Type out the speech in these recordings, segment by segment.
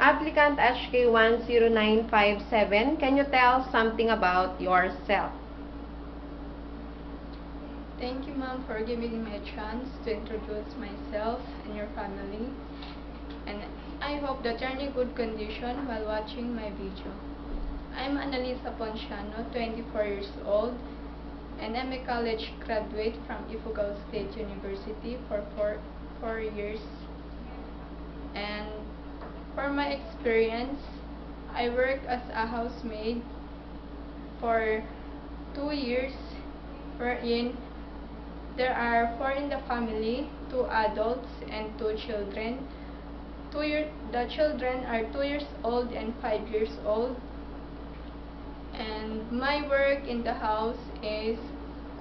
Applicant HK10957, can you tell something about yourself? Thank you, ma'am, for giving me a chance to introduce myself and your family. And I hope that you're in a good condition while watching my video. I'm Annalisa Ponciano, 24 years old, and I'm a college graduate from Ifugao State University for four years. And for my experience, I work as a housemaid for 2 years, wherein there are 4 in the family, 2 adults and 2 children. The children are 2 years old and 5 years old. And my work in the house is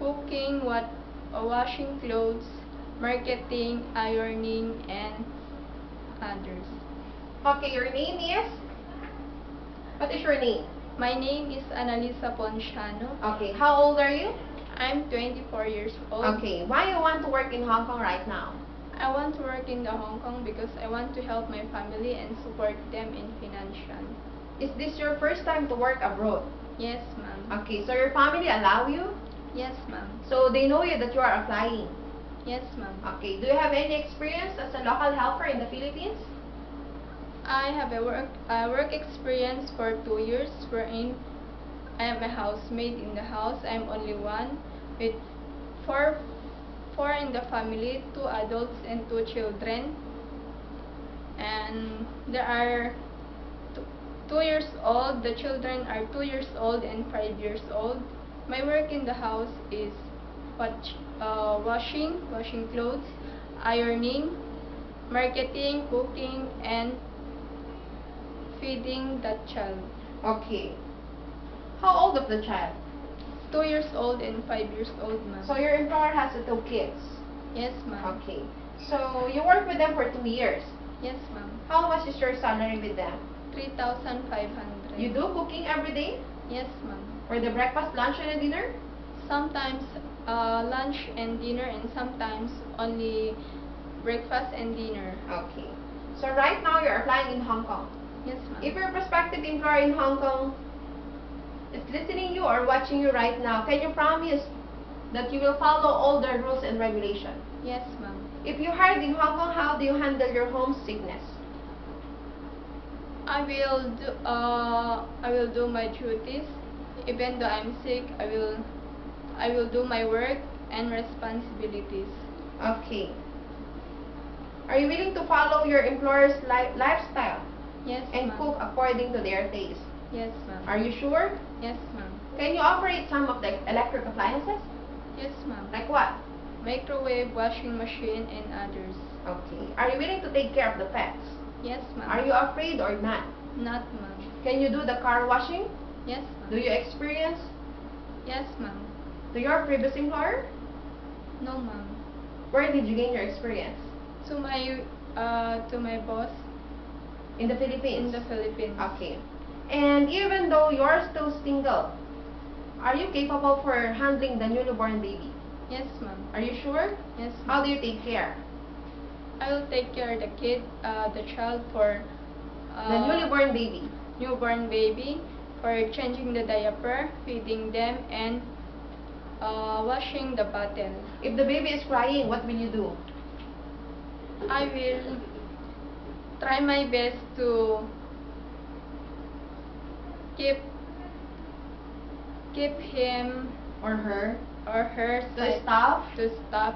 cooking, washing clothes, marketing, ironing, and others. Okay, your name is? What is your name? My name is Annalisa Ponciano. Okay, how old are you? I'm 24 years old. Okay, why you want to work in Hong Kong right now? I want to work in the Hong Kong because I want to help my family and support them in financial. Is this your first time to work abroad? Yes, ma'am. Okay, so your family allow you? Yes, ma'am. So they know you that you are applying? Yes, ma'am. Okay, do you have any experience as a local helper in the Philippines? I have a work experience for 2 years, wherein I am a housemaid in the house. I'm only one with four in the family, 2 adults and 2 children. And there are 2 years old. The children are 2 years old and 5 years old. My work in the house is washing clothes, ironing, marketing, cooking, and feeding the child. Okay. How old of the child? 2 years old and 5 years old, ma'am. So your employer has the 2 kids? Yes, ma'am. Okay. So you work with them for 2 years? Yes, ma'am. How much is your salary with them? 3,500. You do cooking every day? Yes, ma'am. For the breakfast, lunch, and dinner? Sometimes lunch and dinner, and sometimes only breakfast and dinner. Okay. So right now you're applying in Hong Kong. Yes, ma'am. If your prospective employer in Hong Kong is listening you or watching you right now, can you promise that you will follow all the rules and regulations? Yes, ma'am. If you hired in Hong Kong, how do you handle your homesickness? I will do my duties. Even though I'm sick, I will do my work and responsibilities. Okay. Are you willing to follow your employer's lifestyle Yes, and ma'am. cook according to their taste? Yes, ma'am. Are you sure? Yes, ma'am. Can you operate some of the electric appliances? Yes, ma'am. Like what? Microwave, washing machine, and others. Okay. Are you willing to take care of the pets? Yes, ma'am. Are you afraid or not? Not, ma'am. Can you do the car washing? Yes, Do ma'am. you experience Yes, ma'am. to your previous employer? No, ma'am. Where did you gain your experience? To my boss In the Philippines? in the Philippines. Okay. And even though you're still single, are you capable for handling the newly born baby? Yes, ma'am. Are you sure? Yes, How ma'am. do you take care? I will take care of the child for The newly born baby. newborn baby, for changing the diaper, feeding them, and washing the bottle. If the baby is crying, what will you do? I will try my best to keep him Or her? or her To safe stop to stop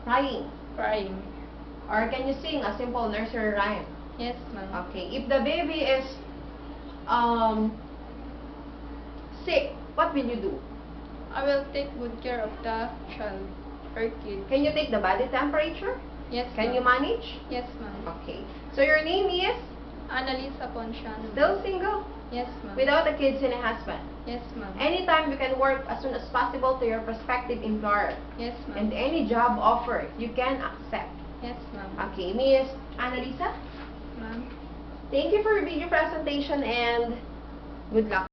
crying? crying. Or can you sing a simple nursery rhyme? Yes, ma'am. Okay. If the baby is sick, what will you do? I will take good care of the child or kid. Can you take the body temperature? Yes, Can you ma'am. manage? Yes, ma'am. Okay. So your name is? Annalisa Ponciano. Still single? Yes, ma'am. Without a kids and a husband? Yes, ma'am. Anytime you can work as soon as possible to your prospective employer. Yes, And ma'am. any job offer you can accept. Yes, ma'am. Okay, Miss Annalisa, Ma'am. thank you for your video presentation and good luck.